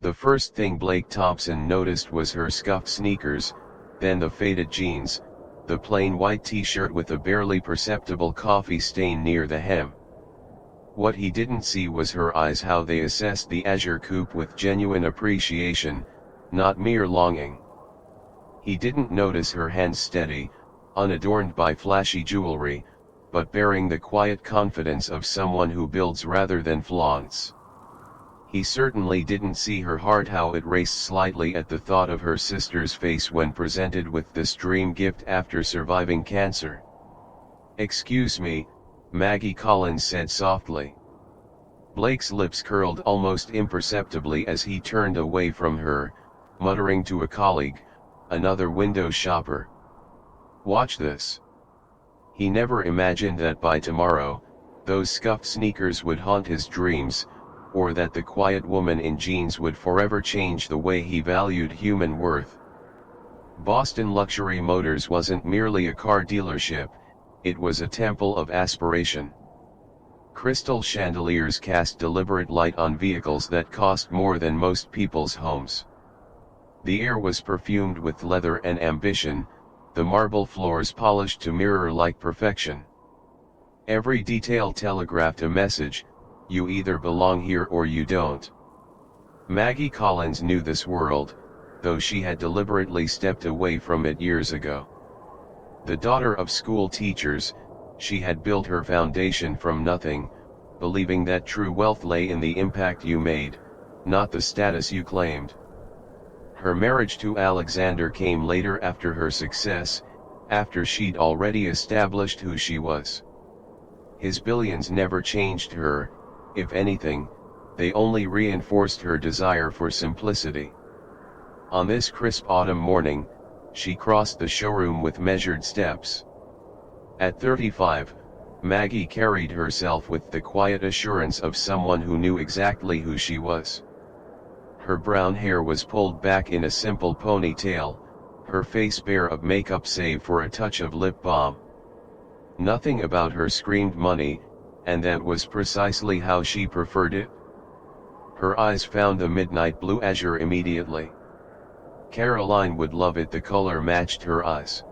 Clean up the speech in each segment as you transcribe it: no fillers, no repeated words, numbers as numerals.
The first thing Blake Thompson noticed was her scuffed sneakers, then the faded jeans, the plain white t-shirt with a barely perceptible coffee stain near the hem. What he didn't see was her eyes, how they assessed the azure coupe with genuine appreciation, not mere longing. He didn't notice her hands steady, unadorned by flashy jewelry, but bearing the quiet confidence of someone who builds rather than flaunts. He certainly didn't see her heart, how it raced slightly at the thought of her sister's face when presented with this dream gift after surviving cancer. "Excuse me," Maggie Collins said softly. Blake's lips curled almost imperceptibly as he turned away from her, muttering to a colleague, another window shopper. "Watch this." He never imagined that by tomorrow, those scuffed sneakers would haunt his dreams, or that the quiet woman in jeans would forever change the way he valued human worth. Boston Luxury Motors wasn't merely a car dealership, it was a temple of aspiration. Crystal chandeliers cast deliberate light on vehicles that cost more than most people's homes. The air was perfumed with leather and ambition, the marble floors polished to mirror-like perfection. Every detail telegraphed a message: you either belong here or you don't. Maggie Collins knew this world, though she had deliberately stepped away from it years ago. The daughter of school teachers, she had built her foundation from nothing, believing that true wealth lay in the impact you made, not the status you claimed. Her marriage to Alexander came later, after her success, after she'd already established who she was. His billions never changed her. If anything, they only reinforced her desire for simplicity. On this crisp autumn morning, she crossed the showroom with measured steps. At 35, Maggie carried herself with the quiet assurance of someone who knew exactly who she was. Her brown hair was pulled back in a simple ponytail, her face bare of makeup save for a touch of lip balm. Nothing about her screamed money, and that was precisely how she preferred it. Her eyes found the midnight blue azure immediately. Caroline would love it, the color matched her eyes.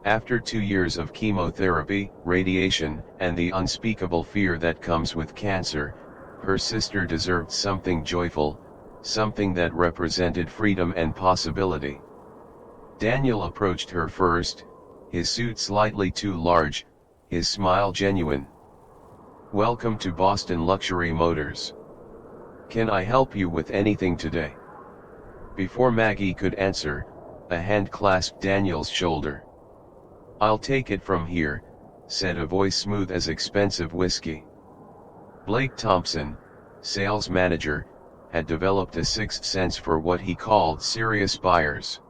After 2 years of chemotherapy, radiation, and the unspeakable fear that comes with cancer, her sister deserved something joyful, something that represented freedom and possibility. Daniel approached her first, his suit slightly too large, his smile genuine. "Welcome to Boston Luxury Motors. Can I help you with anything today?" Before Maggie could answer, a hand clasped Daniel's shoulder. "I'll take it from here," said a voice smooth as expensive whiskey. Blake Thompson, sales manager, had developed a sixth sense for what he called serious buyers.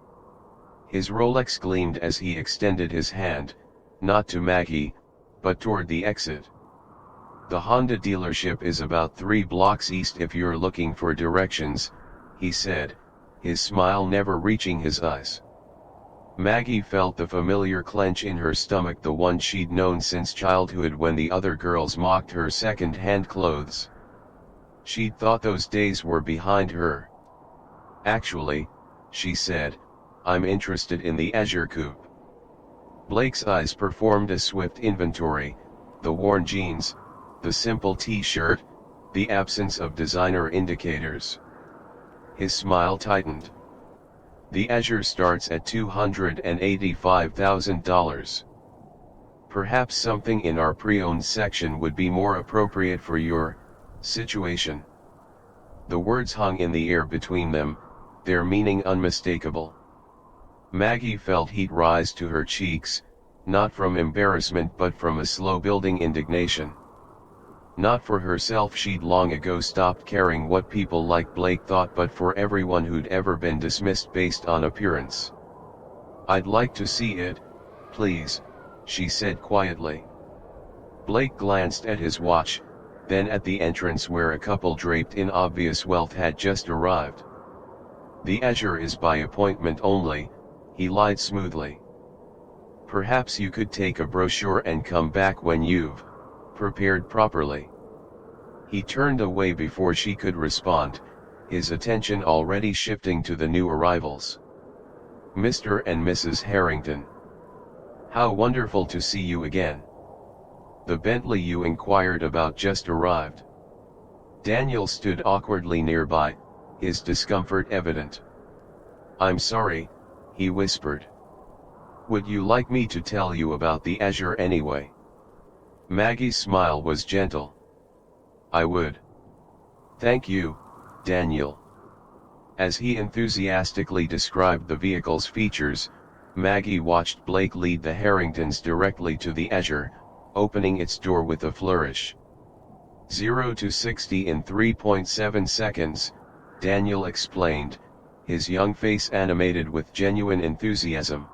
His Rolex gleamed as he extended his hand, not to Maggie, but toward the exit. "The Honda dealership is about 3 blocks east if you're looking for directions," he said, his smile never reaching his eyes. Maggie felt the familiar clench in her stomach, the one she'd known since childhood when the other girls mocked her second-hand clothes. She'd thought those days were behind her. "Actually," she said, "I'm interested in the azure coupe." Blake's eyes performed a swift inventory: the worn jeans, the simple t-shirt, the absence of designer indicators. His smile tightened. "The azure starts at $285,000. Perhaps something in our pre-owned section would be more appropriate for your situation." The words hung in the air between them, their meaning unmistakable. Maggie felt heat rise to her cheeks, not from embarrassment but from a slow-building indignation. Not for herself, she'd long ago stopped caring what people like Blake thought, but for everyone who'd ever been dismissed based on appearance. "I'd like to see it, please," she said quietly. Blake glanced at his watch, then at the entrance where a couple draped in obvious wealth had just arrived. "The azure is by appointment only," he lied smoothly. "Perhaps you could take a brochure and come back when you've prepared properly." He turned away before she could respond, his attention already shifting to the new arrivals. "Mr. and Mrs. Harrington. How wonderful to see you again. The Bentley you inquired about just arrived." Daniel stood awkwardly nearby, his discomfort evident. "I'm sorry," he whispered. "Would you like me to tell you about the Azure anyway?" Maggie's smile was gentle. "I would. Thank you, Daniel." As he enthusiastically described the vehicle's features, Maggie watched Blake lead the Harringtons directly to the Azure, opening its door with a flourish. 0 to 60 in 3.7 seconds, Daniel explained, his young face animated with genuine enthusiasm.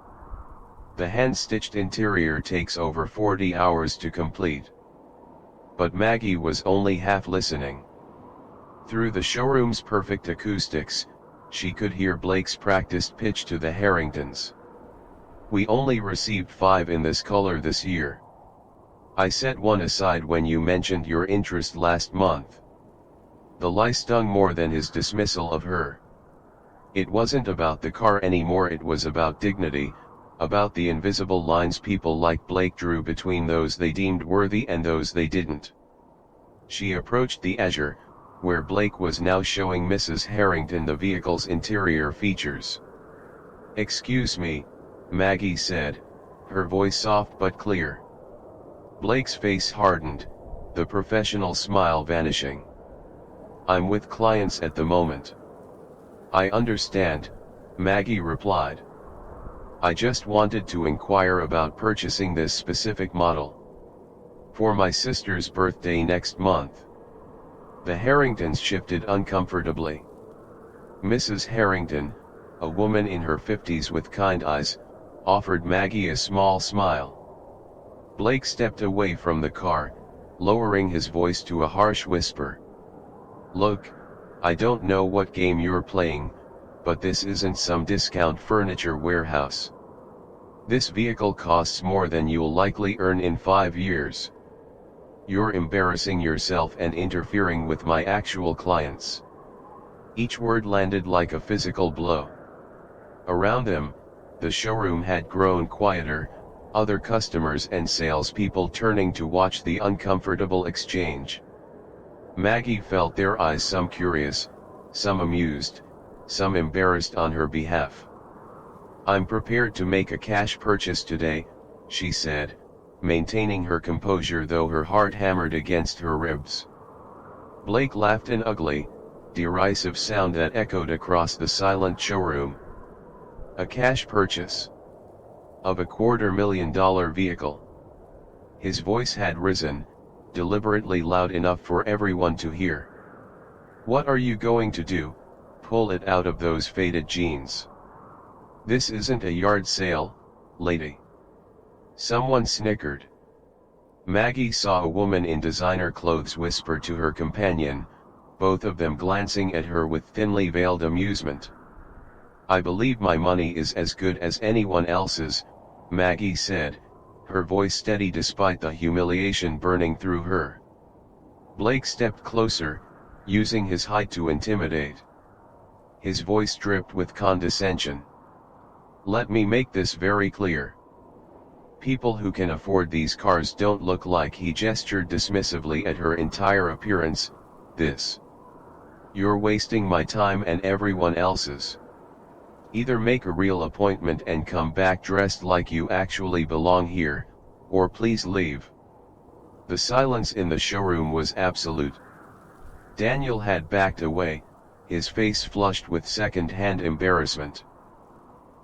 "The hand-stitched interior takes over 40 hours to complete." But Maggie was only half listening. Through the showroom's perfect acoustics, she could hear Blake's practiced pitch to the Harringtons. "We only received 5 in this color this year. I set one aside when you mentioned your interest last month." The lie stung more than his dismissal of her. It wasn't about the car anymore, it was about dignity, about the invisible lines people like Blake drew between those they deemed worthy and those they didn't. She approached the Azure, where Blake was now showing Mrs. Harrington the vehicle's interior features. "Excuse me," Maggie said, her voice soft but clear. Blake's face hardened, the professional smile vanishing. "I'm with clients at the moment." "I understand," Maggie replied. "I just wanted to inquire about purchasing this specific model. For my sister's birthday next month." The Harringtons shifted uncomfortably. Mrs. Harrington, a woman in her 50s with kind eyes, offered Maggie a small smile. Blake stepped away from the car, lowering his voice to a harsh whisper. "Look, I don't know what game you're playing, but this isn't some discount furniture warehouse. This vehicle costs more than you'll likely earn in 5 years. You're embarrassing yourself and interfering with my actual clients." Each word landed like a physical blow. Around them, the showroom had grown quieter, other customers and salespeople turning to watch the uncomfortable exchange. Maggie felt their eyes, some curious, some amused, some embarrassed on her behalf. "I'm prepared to make a cash purchase today," she said, maintaining her composure though her heart hammered against her ribs. Blake laughed, an ugly, derisive sound that echoed across the silent showroom. "A cash purchase? Of a $250,000 vehicle?" His voice had risen, deliberately loud enough for everyone to hear. "What are you going to do, pull it out of those faded jeans? This isn't a yard sale, lady." Someone snickered. Maggie saw a woman in designer clothes whisper to her companion, both of them glancing at her with thinly veiled amusement. "I believe my money is as good as anyone else's," Maggie said, her voice steady despite the humiliation burning through her. Blake stepped closer, using his height to intimidate. His voice dripped with condescension. "Let me make this very clear. People who can afford these cars don't look like," he gestured dismissively at her entire appearance, "this. You're wasting my time and everyone else's. Either make a real appointment and come back dressed like you actually belong here, or please leave." The silence in the showroom was absolute. Daniel had backed away, his face flushed with second-hand embarrassment.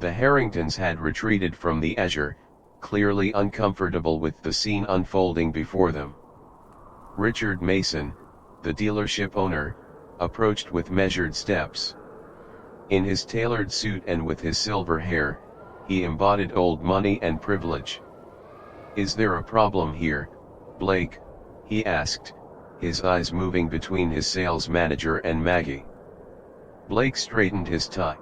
The Harringtons had retreated from the Azure, clearly uncomfortable with the scene unfolding before them. Richard Mason, the dealership owner, approached with measured steps. In his tailored suit and with his silver hair, he embodied old money and privilege. "Is there a problem here, Blake?" he asked, his eyes moving between his sales manager and Maggie. Blake straightened his tie.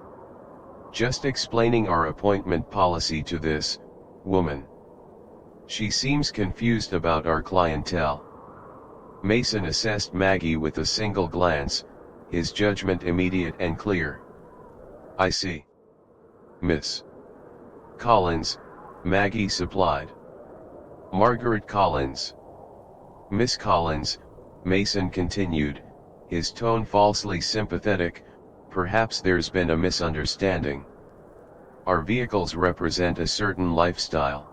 "Just explaining our appointment policy to this woman. She seems confused about our clientele." Mason assessed Maggie with a single glance, his judgment immediate and clear. "I see. Miss Collins," Maggie supplied. "Margaret Collins." "Miss Collins," Mason continued, his tone falsely sympathetic, "perhaps there's been a misunderstanding. Our vehicles represent a certain lifestyle.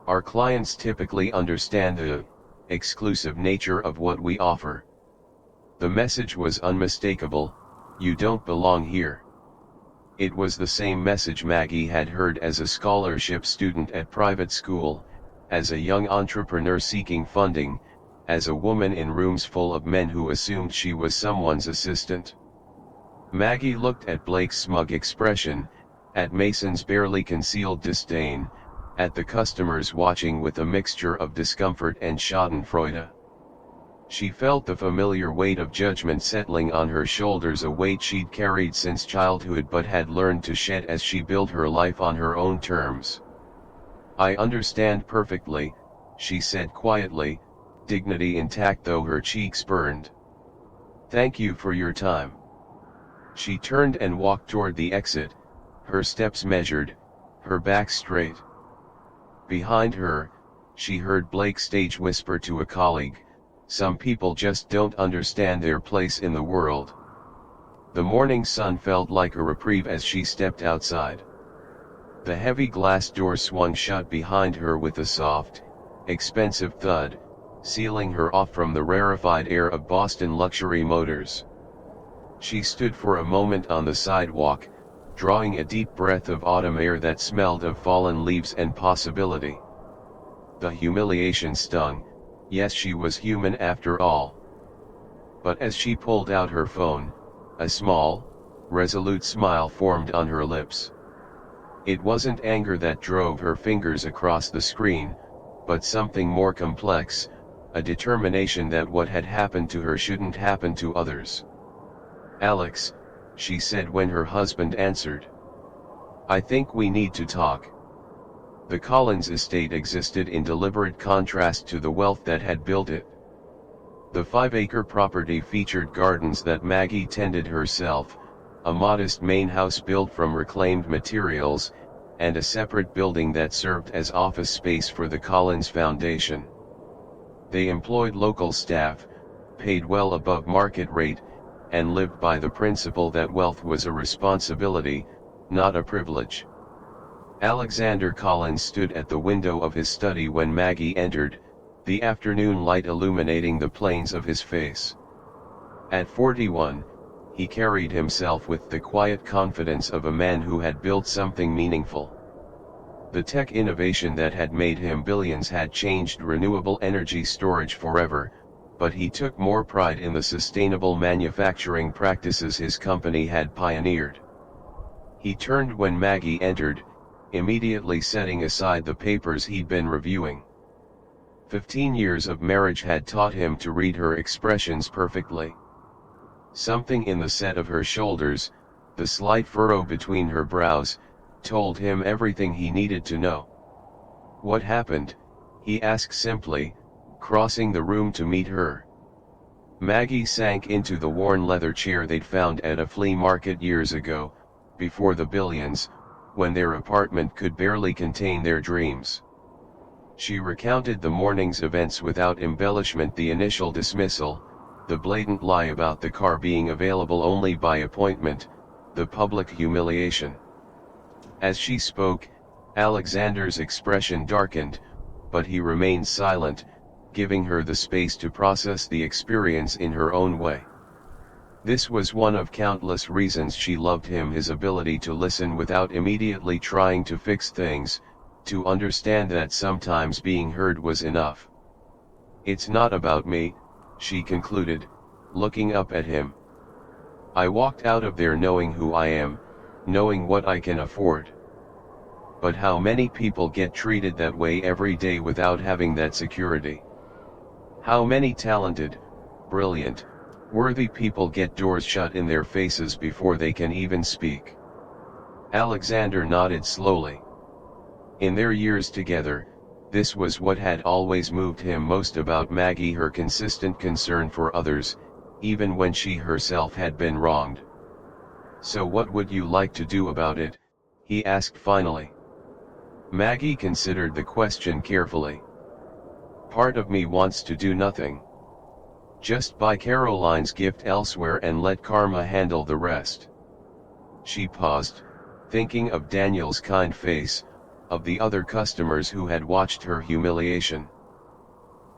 Our clients typically understand the exclusive nature of what we offer." The message was unmistakable: "You don't belong here." It was the same message Maggie had heard as a scholarship student at private school, as a young entrepreneur seeking funding, as a woman in rooms full of men who assumed she was someone's assistant. Maggie looked at Blake's smug expression, at Mason's barely concealed disdain, at the customers watching with a mixture of discomfort and schadenfreude. She felt the familiar weight of judgment settling on her shoulders, a weight she'd carried since childhood but had learned to shed as she built her life on her own terms. "I understand perfectly," she said quietly, dignity intact though her cheeks burned. "Thank you for your time." She turned and walked toward the exit, her steps measured, her back straight. Behind her, she heard Blake stage whisper to a colleague, "Some people just don't understand their place in the world." The morning sun felt like a reprieve as she stepped outside. The heavy glass door swung shut behind her with a soft, expensive thud, sealing her off from the rarefied air of Boston luxury motors. She stood for a moment on the sidewalk, drawing a deep breath of autumn air that smelled of fallen leaves and possibility. The humiliation stung. Yes, she was human after all. But as she pulled out her phone, a small, resolute smile formed on her lips. It wasn't anger that drove her fingers across the screen, but something more complex, a determination that what had happened to her shouldn't happen to others. "Alex," she said when her husband answered. "I think we need to talk." The Collins estate existed in deliberate contrast to the wealth that had built it. The 5-acre property featured gardens that Maggie tended herself, a modest main house built from reclaimed materials, and a separate building that served as office space for the Collins Foundation. They employed local staff, paid well above market rate, and lived by the principle that wealth was a responsibility, not a privilege. Alexander Collins stood at the window of his study when Maggie entered, the afternoon light illuminating the planes of his face. At 41, he carried himself with the quiet confidence of a man who had built something meaningful. The tech innovation that had made him billions had changed renewable energy storage forever, but he took more pride in the sustainable manufacturing practices his company had pioneered. He turned when Maggie entered, immediately setting aside the papers he'd been reviewing. 15 years of marriage had taught him to read her expressions perfectly. Something in the set of her shoulders, the slight furrow between her brows, told him everything he needed to know. "What happened?" he asked simply, crossing the room to meet her. Maggie sank into the worn leather chair they'd found at a flea market years ago, before the billions, when their apartment could barely contain their dreams. She recounted the morning's events without embellishment: the initial dismissal, the blatant lie about the car being available only by appointment, the public humiliation. As she spoke, Alexander's expression darkened, but he remained silent, giving her the space to process the experience in her own way. This was one of countless reasons she loved him: his ability to listen without immediately trying to fix things, to understand that sometimes being heard was enough. "It's not about me," she concluded, looking up at him. "I walked out of there knowing who I am, knowing what I can afford. But how many people get treated that way every day without having that security? How many talented, brilliant, worthy people get doors shut in their faces before they can even speak?" Alexander nodded slowly. In their years together, this was what had always moved him most about Maggie: her consistent concern for others, even when she herself had been wronged. "So what would you like to do about it?" he asked finally. Maggie considered the question carefully. "Part of me wants to do nothing. Just buy Caroline's gift elsewhere and let karma handle the rest." She paused, thinking of Daniel's kind face, of the other customers who had watched her humiliation.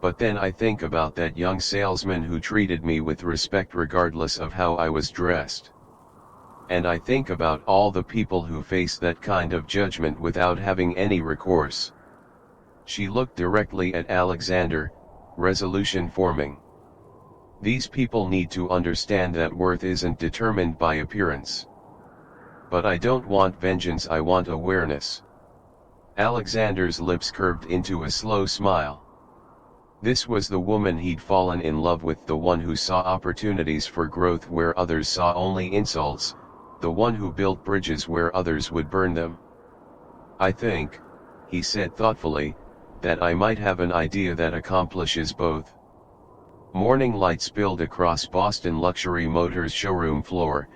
"But then I think about that young salesman who treated me with respect regardless of how I was dressed. And I think about all the people who face that kind of judgment without having any recourse." She looked directly at Alexander, resolution forming. "These people need to understand that worth isn't determined by appearance. But I don't want vengeance, I want awareness." Alexander's lips curved into a slow smile. This was the woman he'd fallen in love with, the one who saw opportunities for growth where others saw only insults, the one who built bridges where others would burn them. "I think," he said thoughtfully, "that I might have an idea that accomplishes both." Morning light spilled across Boston Luxury Motors showroom floor,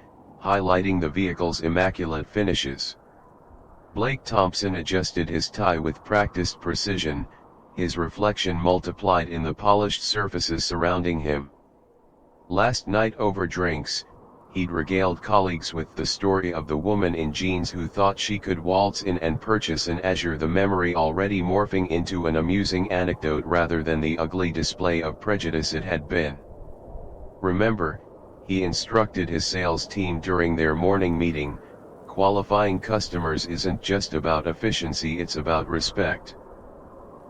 highlighting the vehicle's immaculate finishes. Blake Thompson adjusted his tie with practiced precision, his reflection multiplied in the polished surfaces surrounding him. Last night over drinks, he'd regaled colleagues with the story of the woman in jeans who thought she could waltz in and purchase an Azure, the memory already morphing into an amusing anecdote rather than the ugly display of prejudice it had been. "Remember," he instructed his sales team during their morning meeting, "qualifying customers isn't just about efficiency, it's about respect.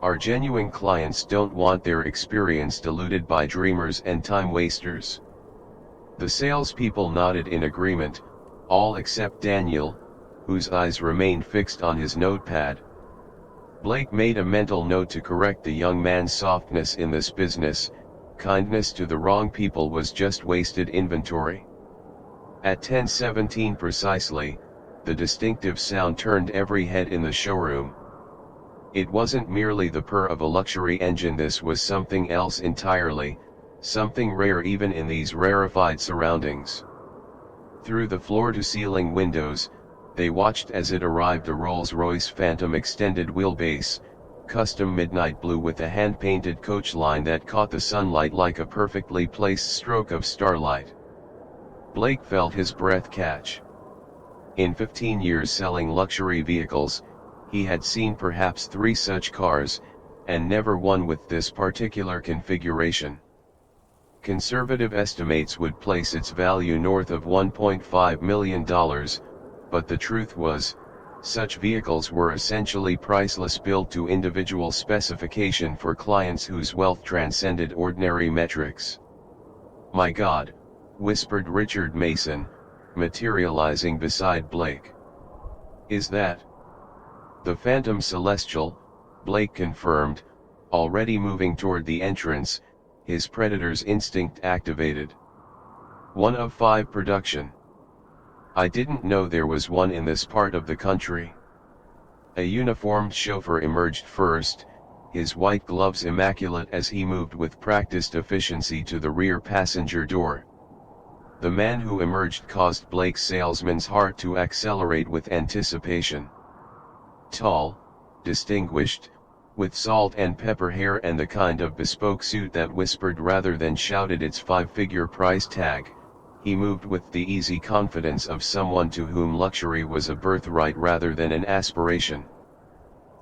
Our genuine clients don't want their experience diluted by dreamers and time wasters." The salespeople nodded in agreement, all except Daniel, whose eyes remained fixed on his notepad. Blake made a mental note to correct the young man's softness in this business. Kindness to the wrong people was just wasted inventory. At 10:17 precisely, the distinctive sound turned every head in the showroom. It wasn't merely the purr of a luxury engine, this was something else entirely, something rare even in these rarefied surroundings. Through the floor-to-ceiling windows, they watched as it arrived, a Rolls-Royce Phantom extended wheelbase, custom midnight blue with a hand-painted coach line that caught the sunlight like a perfectly placed stroke of starlight. Blake felt his breath catch. In 15 years selling luxury vehicles, he had seen perhaps 3 such cars, and never one with this particular configuration. Conservative estimates would place its value north of $1.5 million, but the truth was, such vehicles were essentially priceless, built to individual specification for clients whose wealth transcended ordinary metrics. "My God," whispered Richard Mason, materializing beside Blake. "Is that the Phantom Celestial?" Blake confirmed, already moving toward the entrance, his predator's instinct activated. "One of 5 production. I didn't know there was one in this part of the country." A uniformed chauffeur emerged first, his white gloves immaculate as he moved with practiced efficiency to the rear passenger door. The man who emerged caused Blake's salesman's heart to accelerate with anticipation. Tall, distinguished, with salt and pepper hair and the kind of bespoke suit that whispered rather than shouted its 5-figure price tag, he moved with the easy confidence of someone to whom luxury was a birthright rather than an aspiration.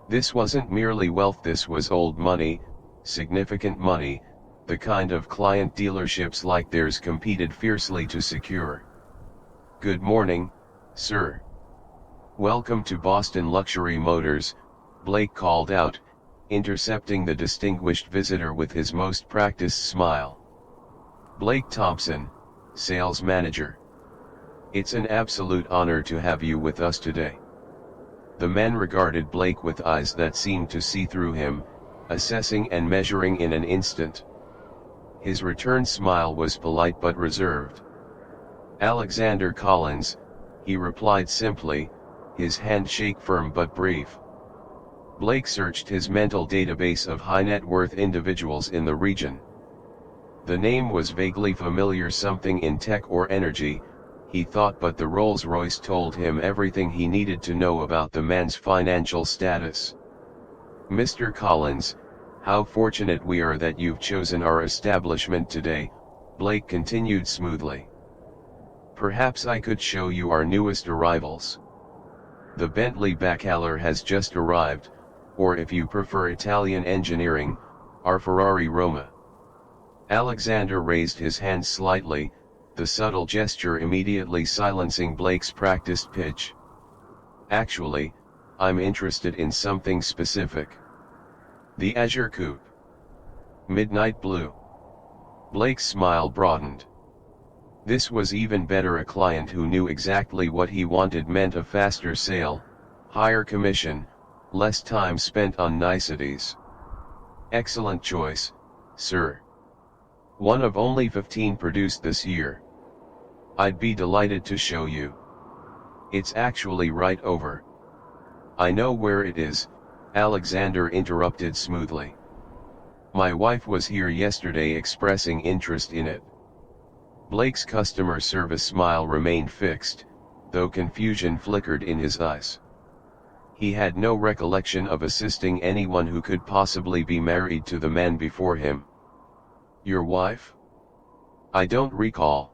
This wasn't merely wealth, this was old money, significant money, the kind of client dealerships like theirs competed fiercely to secure. "Good morning, sir. Welcome to Boston Luxury Motors," Blake called out, intercepting the distinguished visitor with his most practiced smile. "Blake Thompson, sales manager. It's an absolute honor to have you with us today." The man regarded Blake with eyes that seemed to see through him, assessing and measuring in an instant. His return smile was polite but reserved. "Alexander Collins," he replied simply, his handshake firm but brief. Blake searched his mental database of high-net-worth individuals in the region. The name was vaguely familiar, something in tech or energy, he thought, but the Rolls-Royce told him everything he needed to know about the man's financial status. "Mr. Collins, how fortunate we are that you've chosen our establishment today," Blake continued smoothly. "Perhaps I could show you our newest arrivals. The Bentley Bachelor has just arrived, or if you prefer Italian engineering, our Ferrari Roma." Alexander raised his hand slightly, the subtle gesture immediately silencing Blake's practiced pitch. "Actually, I'm interested in something specific. The Azure Coupe. Midnight blue." Blake's smile broadened. This was even better. A client who knew exactly what he wanted meant a faster sale, higher commission, less time spent on niceties. "Excellent choice, sir. One of only 15 produced this year. I'd be delighted to show you. It's actually right over." "I know where it is," Alexander interrupted smoothly. "My wife was here yesterday expressing interest in it." Blake's customer service smile remained fixed, though confusion flickered in his eyes. He had no recollection of assisting anyone who could possibly be married to the man before him. "Your wife? I don't recall.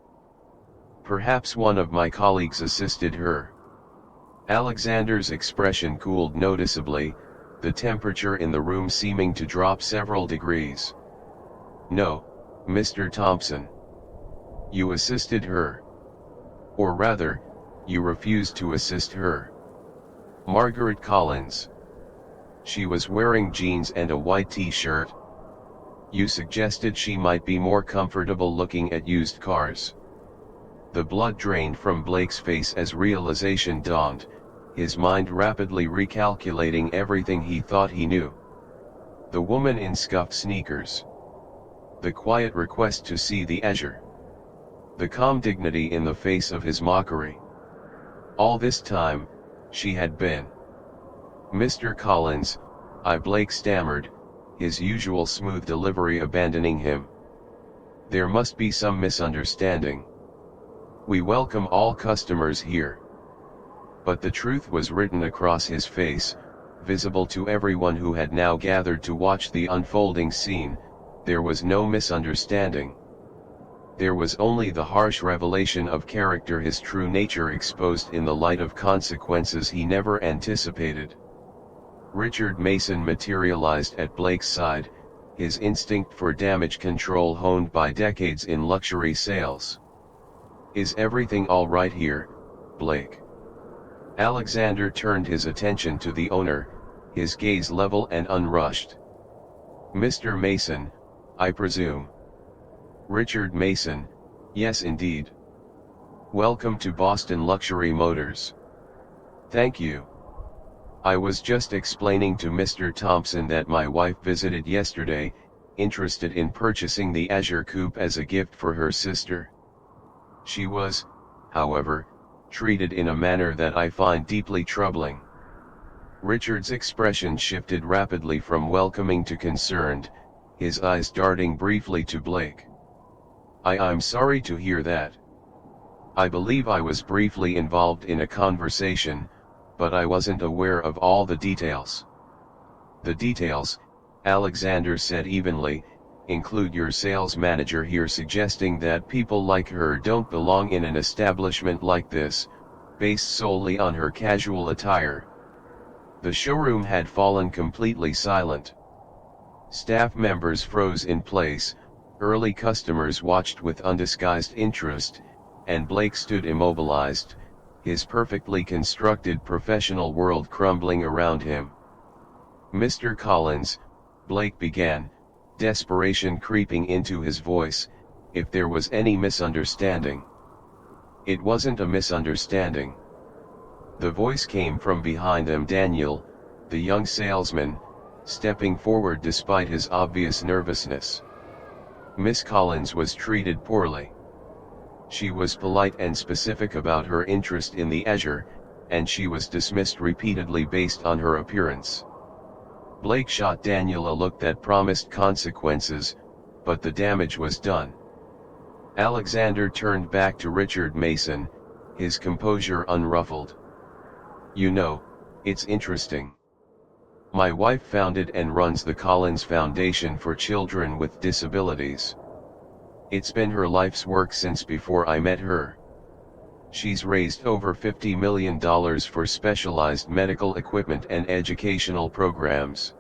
Perhaps one of my colleagues assisted her." Alexander's expression cooled noticeably, the temperature in the room seeming to drop several degrees. "No, Mr. Thompson. You assisted her. Or rather, you refused to assist her. Margaret Collins. She was wearing jeans and a white t-shirt. You suggested she might be more comfortable looking at used cars." The blood drained from Blake's face as realization dawned, his mind rapidly recalculating everything he thought he knew. The woman in scuffed sneakers. The quiet request to see the Azure. The calm dignity in the face of his mockery. All this time, she had been. "Mr. Collins," Blake stammered, his usual smooth delivery abandoning him. "There must be some misunderstanding. We welcome all customers here." But the truth was written across his face, visible to everyone who had now gathered to watch the unfolding scene. There was no misunderstanding. There was only the harsh revelation of character, his true nature exposed in the light of consequences he never anticipated. Richard Mason materialized at Blake's side, his instinct for damage control honed by decades in luxury sales. "Is everything all right here, Blake?" Alexander turned his attention to the owner, his gaze level and unrushed. "Mr. Mason, I presume." "Richard Mason, yes indeed. Welcome to Boston Luxury Motors." "Thank you. I was just explaining to Mr. Thompson that my wife visited yesterday, interested in purchasing the Azure Coupe as a gift for her sister. She was, however, treated in a manner that I find deeply troubling." Richard's expression shifted rapidly from welcoming to concerned, his eyes darting briefly to Blake. I'm sorry to hear that. I believe I was briefly involved in a conversation, but I wasn't aware of all the details." "The details," Alexander said evenly, "include your sales manager here suggesting that people like her don't belong in an establishment like this, based solely on her casual attire." The showroom had fallen completely silent. Staff members froze in place, early customers watched with undisguised interest, and Blake stood immobilized, his perfectly constructed professional world crumbling around him. "Mr. Collins," Blake began, desperation creeping into his voice, "if there was any misunderstanding." "It wasn't a misunderstanding." The voice came from behind them. Daniel, the young salesman, stepping forward despite his obvious nervousness. "Miss Collins was treated poorly. She was polite and specific about her interest in the Azure, and she was dismissed repeatedly based on her appearance." Blake shot Daniel a look that promised consequences, but the damage was done. Alexander turned back to Richard Mason, his composure unruffled. "You know, it's interesting. My wife founded and runs the Collins Foundation for Children with Disabilities. It's been her life's work since before I met her. She's raised over $50 million for specialized medical equipment and educational programs."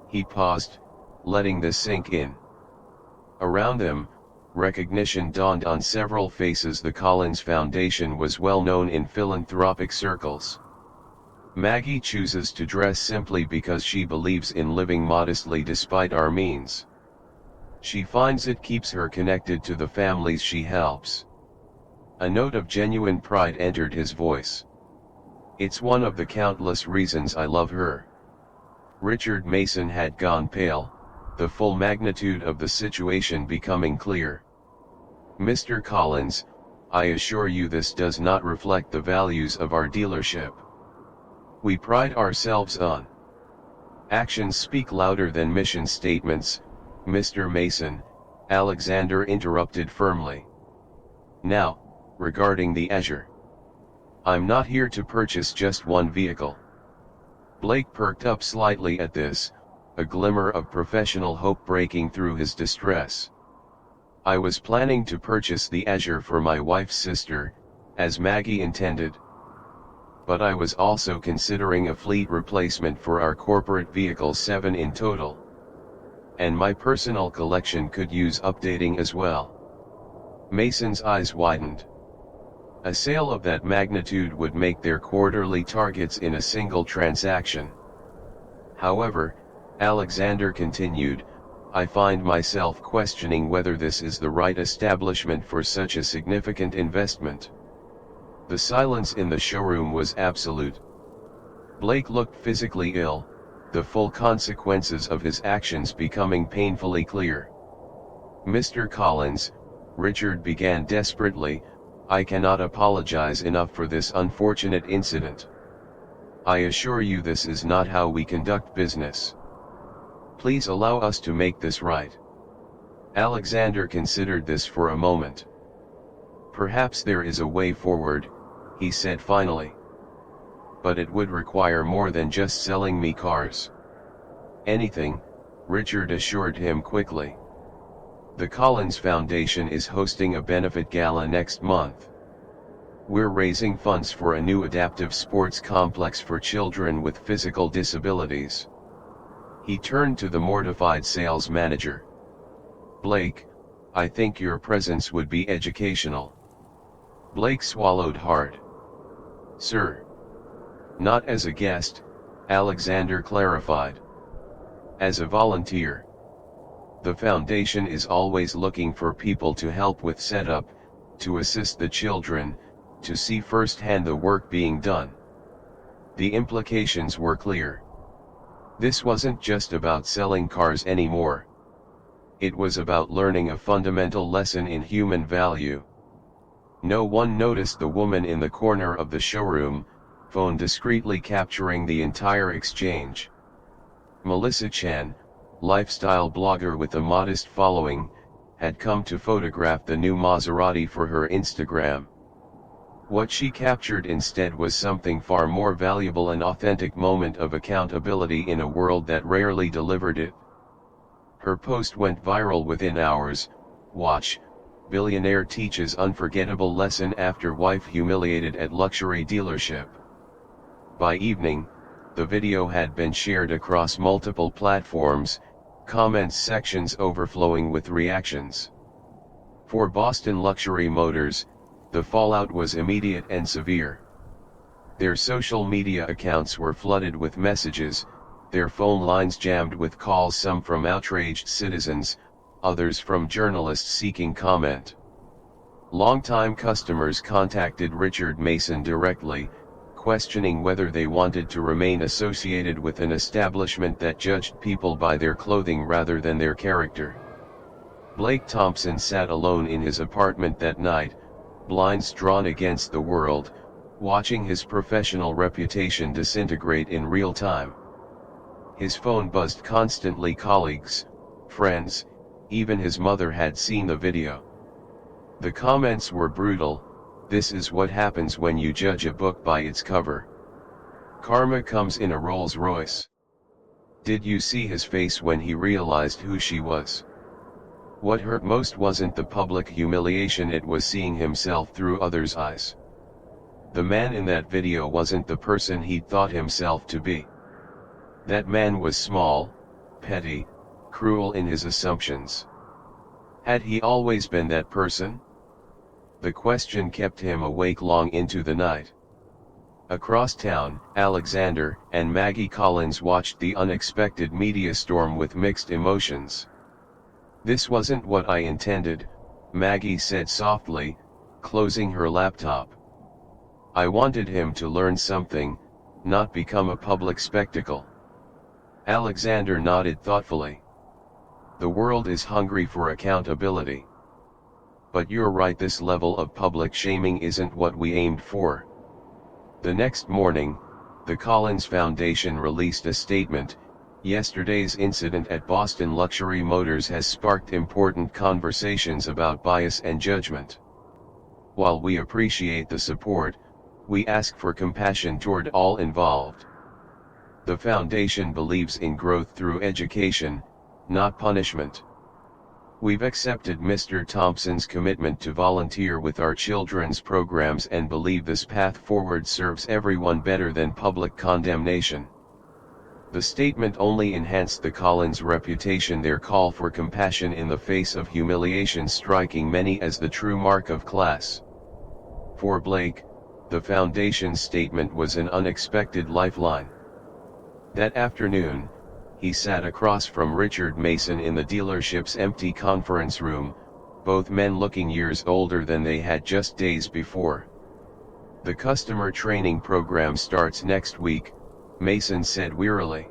He paused, letting this sink in. Around them, recognition dawned on several faces. The Collins Foundation was well known in philanthropic circles. Maggie chooses to dress simply because she believes in living modestly despite our means. She finds it keeps her connected to the families she helps. A note of genuine pride entered his voice. "It's one of the countless reasons I love her." Richard Mason had gone pale, the full magnitude of the situation becoming clear. "Mr. Collins, I assure you this does not reflect the values of our dealership. We pride ourselves on actions speak louder than mission statements, Mr. Mason," Alexander interrupted firmly. "Now, regarding the Azure. I'm not here to purchase just one vehicle." Blake perked up slightly at this, a glimmer of professional hope breaking through his distress. "I was planning to purchase the Azure for my wife's sister, as Maggie intended. But I was also considering a fleet replacement for our corporate vehicles, 7 in total. And my personal collection could use updating as well." Mason's eyes widened. A sale of that magnitude would make their quarterly targets in a single transaction. "However," Alexander continued, "I find myself questioning whether this is the right establishment for such a significant investment." The silence in the showroom was absolute. Blake looked physically ill, the full consequences of his actions becoming painfully clear. "Mr. Collins," Richard began desperately, "I cannot apologize enough for this unfortunate incident. I assure you this is not how we conduct business. Please allow us to make this right." Alexander considered this for a moment. "Perhaps there is a way forward," he said finally. "But it would require more than just selling me cars." "Anything," Richard assured him quickly. "The Collins Foundation is hosting a benefit gala next month. We're raising funds for a new adaptive sports complex for children with physical disabilities." He turned to the mortified sales manager. "Blake, I think your presence would be educational." Blake swallowed hard. "Sir." "Not as a guest," Alexander clarified. "As a volunteer. The foundation is always looking for people to help with setup, to assist the children, to see firsthand the work being done." The implications were clear. This wasn't just about selling cars anymore. It was about learning a fundamental lesson in human value. No one noticed the woman in the corner of the showroom, phone discreetly capturing the entire exchange. Melissa Chan, lifestyle blogger with a modest following, had come to photograph the new Maserati for her Instagram. What she captured instead was something far more valuable, an authentic moment of accountability in a world that rarely delivered it. Her post went viral within hours. "Watch, billionaire teaches unforgettable lesson after wife humiliated at luxury dealership." By evening, the video had been shared across multiple platforms, comments sections overflowing with reactions. For Boston Luxury Motors, the fallout was immediate and severe. Their social media accounts were flooded with messages, their phone lines jammed with calls, some from outraged citizens, others from journalists seeking comment. Longtime customers contacted Richard Mason directly, questioning whether they wanted to remain associated with an establishment that judged people by their clothing rather than their character. Blake Thompson sat alone in his apartment that night, blinds drawn against the world, watching his professional reputation disintegrate in real time. His phone buzzed constantly, colleagues, friends, Even his mother had seen the video. The comments were brutal. "This is what happens when you judge a book by its cover. Karma comes in a Rolls Royce. Did you see his face when he realized who she was?" What hurt most wasn't the public humiliation, it was seeing himself through others' eyes. The man in that video wasn't the person he'd thought himself to be. That man was small, petty, cruel in his assumptions. Had he always been that person? The question kept him awake long into the night. Across town, Alexander and Maggie Collins watched the unexpected media storm with mixed emotions. "This wasn't what I intended," Maggie said softly, closing her laptop. "I wanted him to learn something, not become a public spectacle." Alexander nodded thoughtfully. "The world is hungry for accountability. But you're right, this level of public shaming isn't what we aimed for." The next morning, the Collins Foundation released a statement. "Yesterday's incident at Boston Luxury Motors has sparked important conversations about bias and judgment. While we appreciate the support, we ask for compassion toward all involved. The foundation believes in growth through education, not punishment. We've accepted Mr. Thompson's commitment to volunteer with our children's programs and believe this path forward serves everyone better than public condemnation." The statement only enhanced the Collins' reputation, their call for compassion in the face of humiliation striking many as the true mark of class. For Blake, the foundation's statement was an unexpected lifeline. That afternoon, he sat across from Richard Mason in the dealership's empty conference room, both men looking years older than they had just days before. "The customer training program starts next week," Mason said wearily.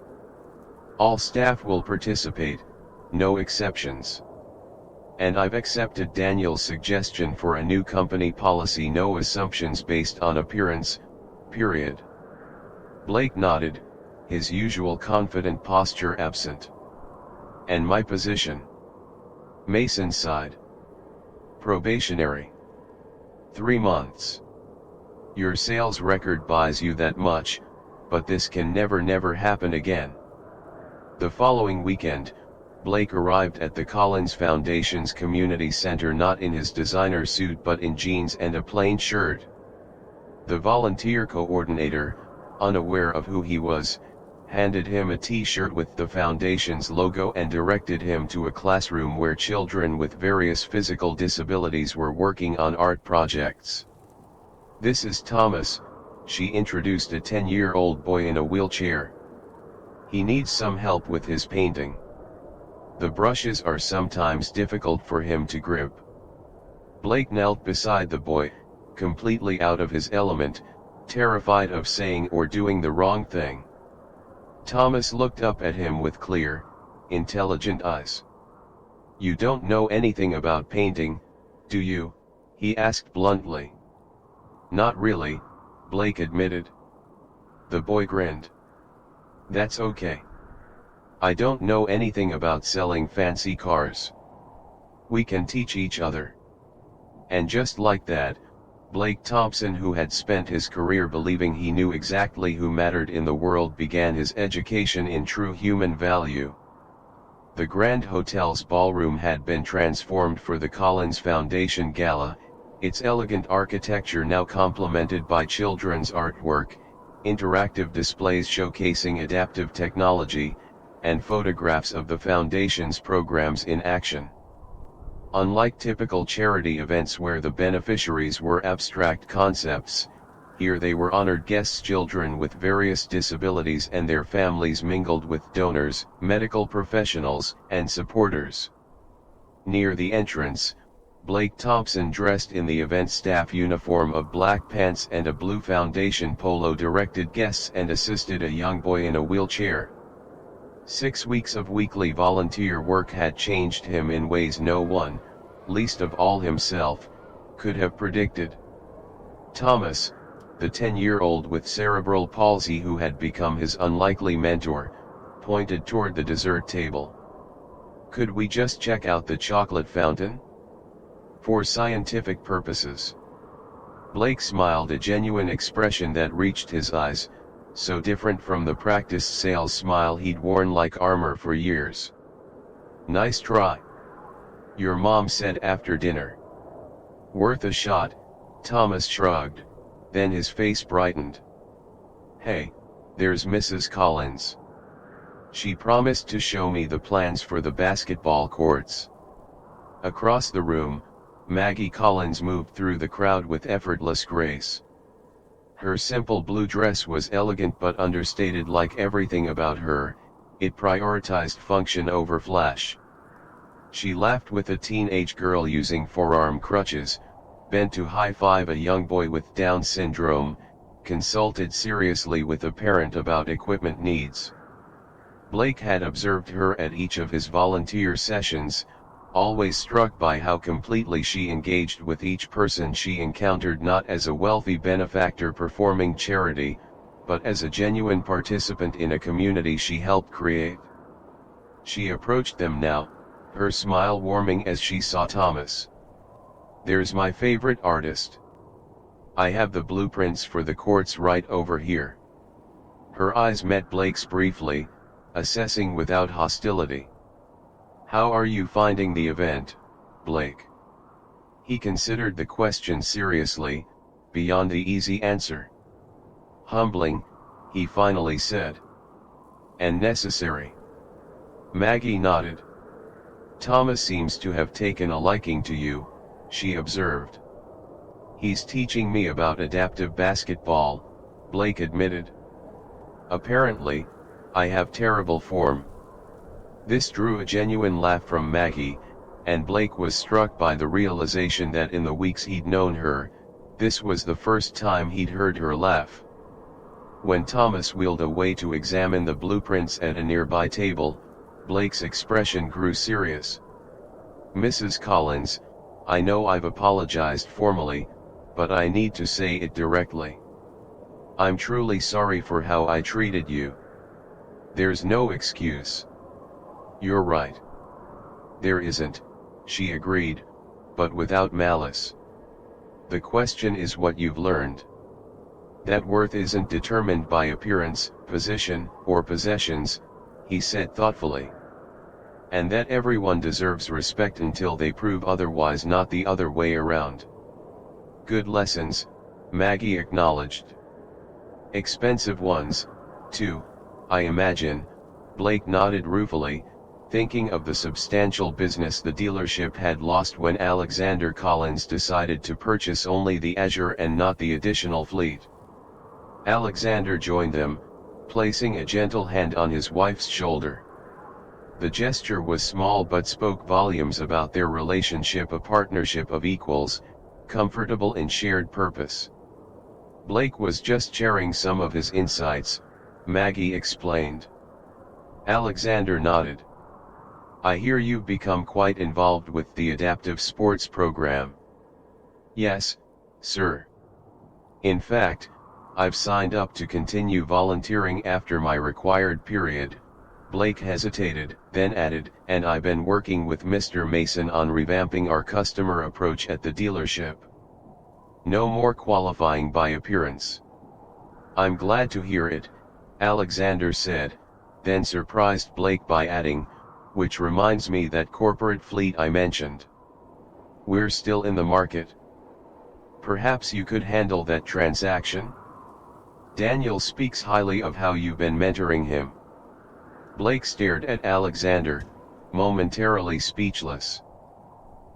"All staff will participate, no exceptions. And I've accepted Daniel's suggestion for a new company policy: no assumptions based on appearance, period." Blake nodded, his usual confident posture absent. "And my position?" Mason sighed. "Probationary. 3 months. Your sales record buys you that much, but this can never happen again." The following weekend, Blake arrived at the Collins Foundation's community center not in his designer suit but in jeans and a plain shirt. The volunteer coordinator, unaware of who he was, handed him a t-shirt with the foundation's logo and directed him to a classroom where children with various physical disabilities were working on art projects. "This is Thomas," she introduced a 10-year-old boy in a wheelchair. "He needs some help with his painting. The brushes are sometimes difficult for him to grip." Blake knelt beside the boy, completely out of his element, terrified of saying or doing the wrong thing. Thomas looked up at him with clear, intelligent eyes. "You don't know anything about painting, do you?" he asked bluntly. "Not really," Blake admitted. The boy grinned. "That's okay. I don't know anything about selling fancy cars. We can teach each other." And just like that, Blake Thompson, who had spent his career believing he knew exactly who mattered in the world, began his education in true human value. The Grand Hotel's ballroom had been transformed for the Collins Foundation Gala, its elegant architecture now complemented by children's artwork, interactive displays showcasing adaptive technology, and photographs of the Foundation's programs in action. Unlike typical charity events where the beneficiaries were abstract concepts, here they were honored guests, children with various disabilities and their families mingled with donors, medical professionals, and supporters. Near the entrance, Blake Thompson, dressed in the event staff uniform of black pants and a blue foundation polo, directed guests and assisted a young boy in a wheelchair. 6 weeks of weekly volunteer work had changed him in ways no one, least of all himself, could have predicted. Thomas, the 10-year-old with cerebral palsy who had become his unlikely mentor, pointed toward the dessert table. Could we just check out the chocolate fountain? For scientific purposes. Blake smiled, a genuine expression that reached his eyes, so different from the practiced sales smile he'd worn like armor for years. Nice try. Your mom said after dinner. Worth a shot, Thomas shrugged, then his face brightened. Hey, there's Mrs. Collins. She promised to show me the plans for the basketball courts. Across the room, Maggie Collins moved through the crowd with effortless grace. Her simple blue dress was elegant but understated. Like everything about her, it prioritized function over flash. She laughed with a teenage girl using forearm crutches, bent to high-five a young boy with Down syndrome, consulted seriously with a parent about equipment needs. Blake had observed her at each of his volunteer sessions, always struck by how completely she engaged with each person she encountered, not as a wealthy benefactor performing charity, but as a genuine participant in a community she helped create. She approached them now, her smile warming as she saw Thomas. There's my favorite artist. I have the blueprints for the courts right over here. Her eyes met Blake's briefly, assessing without hostility. How are you finding the event, Blake? He considered the question seriously, beyond the easy answer. Humbling, he finally said. And necessary. Maggie nodded. Thomas seems to have taken a liking to you, she observed. He's teaching me about adaptive basketball, Blake admitted. Apparently, I have terrible form. This drew a genuine laugh from Maggie, and Blake was struck by the realization that in the weeks he'd known her, this was the first time he'd heard her laugh. When Thomas wheeled away to examine the blueprints at a nearby table, Blake's expression grew serious. Mrs. Collins, I know I've apologized formally, but I need to say it directly. I'm truly sorry for how I treated you. There's no excuse. You're right. There isn't, she agreed, but without malice. The question is what you've learned. That worth isn't determined by appearance, position, or possessions, he said thoughtfully. And that everyone deserves respect until they prove otherwise, not the other way around. Good lessons, Maggie acknowledged. Expensive ones, too, I imagine, Blake nodded ruefully, thinking of the substantial business the dealership had lost when Alexander Collins decided to purchase only the Azure and not the additional fleet. Alexander joined them, placing a gentle hand on his wife's shoulder. The gesture was small but spoke volumes about their relationship, a partnership of equals, comfortable in shared purpose. Blake was just sharing some of his insights, Maggie explained. Alexander nodded. I hear you've become quite involved with the adaptive sports program. Yes, sir. In fact, I've signed up to continue volunteering after my required period. Blake hesitated, then added, and I've been working with Mr. Mason on revamping our customer approach at the dealership. No more qualifying by appearance. I'm glad to hear it, Alexander said, then surprised Blake by adding, which reminds me that corporate fleet I mentioned. We're still in the market. Perhaps you could handle that transaction? Daniel speaks highly of how you've been mentoring him. Blake stared at Alexander, momentarily speechless.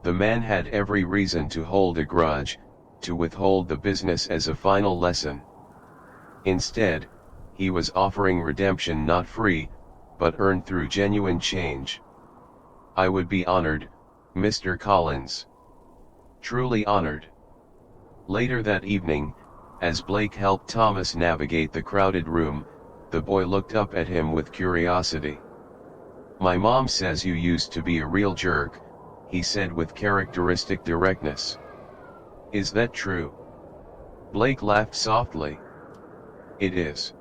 The man had every reason to hold a grudge, to withhold the business as a final lesson. Instead, he was offering redemption, not free, but earned through genuine change. I would be honored, Mr. Collins. Truly honored. Later that evening, as Blake helped Thomas navigate the crowded room, the boy looked up at him with curiosity. My mom says you used to be a real jerk, he said with characteristic directness. Is that true? Blake laughed softly. It is.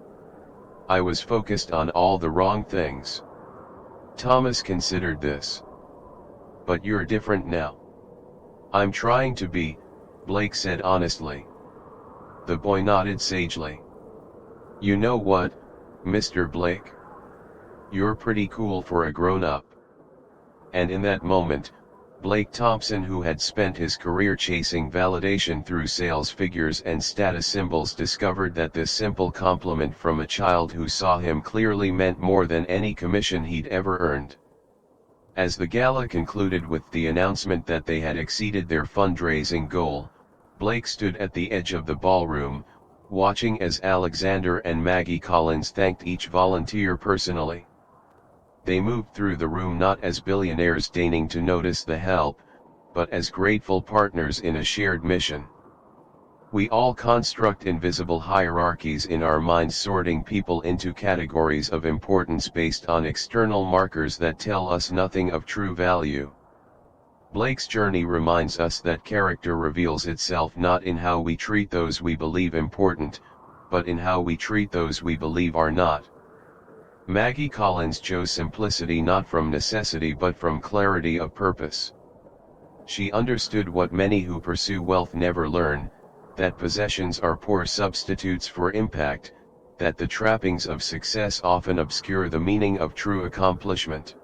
I was focused on all the wrong things. Thomas considered this. but you're different now. I'm trying to be, Blake said honestly. The boy nodded sagely. You know what, Mr. Blake? You're pretty cool for a grown-up. And in that moment, Blake Thompson, who had spent his career chasing validation through sales figures and status symbols, discovered that this simple compliment from a child who saw him clearly meant more than any commission he'd ever earned. As the gala concluded with the announcement that they had exceeded their fundraising goal, Blake stood at the edge of the ballroom, watching as Alexander and Maggie Collins thanked each volunteer personally. They moved through the room not as billionaires deigning to notice the help, but as grateful partners in a shared mission. We all construct invisible hierarchies in our minds, sorting people into categories of importance based on external markers that tell us nothing of true value. Blake's journey reminds us that character reveals itself not in how we treat those we believe important, but in how we treat those we believe are not. Maggie Collins chose simplicity not from necessity but from clarity of purpose. She understood what many who pursue wealth never learn, that possessions are poor substitutes for impact, that the trappings of success often obscure the meaning of true accomplishment.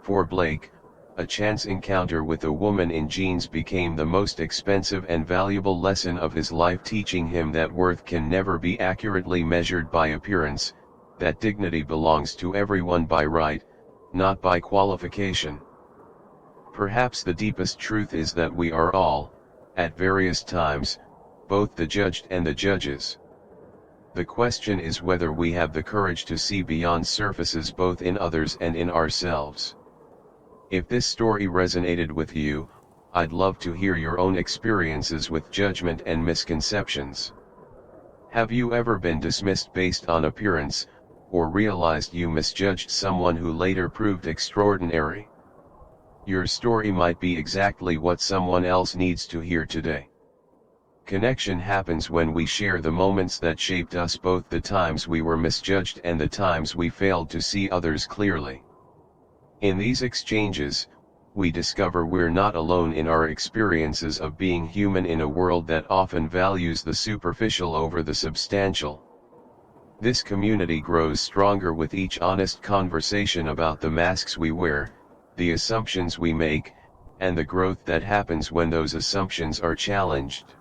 For Blake, a chance encounter with a woman in jeans became the most expensive and valuable lesson of his life, teaching him that worth can never be accurately measured by appearance, that dignity belongs to everyone by right, not by qualification. Perhaps the deepest truth is that we are all, at various times, both the judged and the judges. The question is whether we have the courage to see beyond surfaces both in others and in ourselves. If this story resonated with you, I'd love to hear your own experiences with judgment and misconceptions. Have you ever been dismissed based on appearance, or realized you misjudged someone who later proved extraordinary? Your story might be exactly what someone else needs to hear today. Connection happens when we share the moments that shaped us, both the times we were misjudged and the times we failed to see others clearly. In these exchanges, we discover we're not alone in our experiences of being human in a world that often values the superficial over the substantial. This community grows stronger with each honest conversation about the masks we wear, the assumptions we make, and the growth that happens when those assumptions are challenged.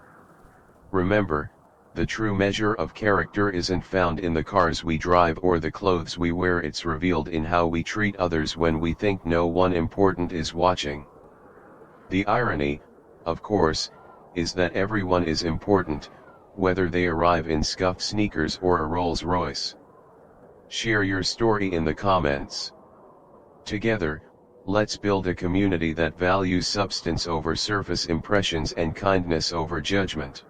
Remember, the true measure of character isn't found in the cars we drive or the clothes we wear, it's revealed in how we treat others when we think no one important is watching. The irony, of course, is that everyone is important, whether they arrive in scuffed sneakers or a Rolls-Royce. Share your story in the comments. Together, let's build a community that values substance over surface impressions and kindness over judgment.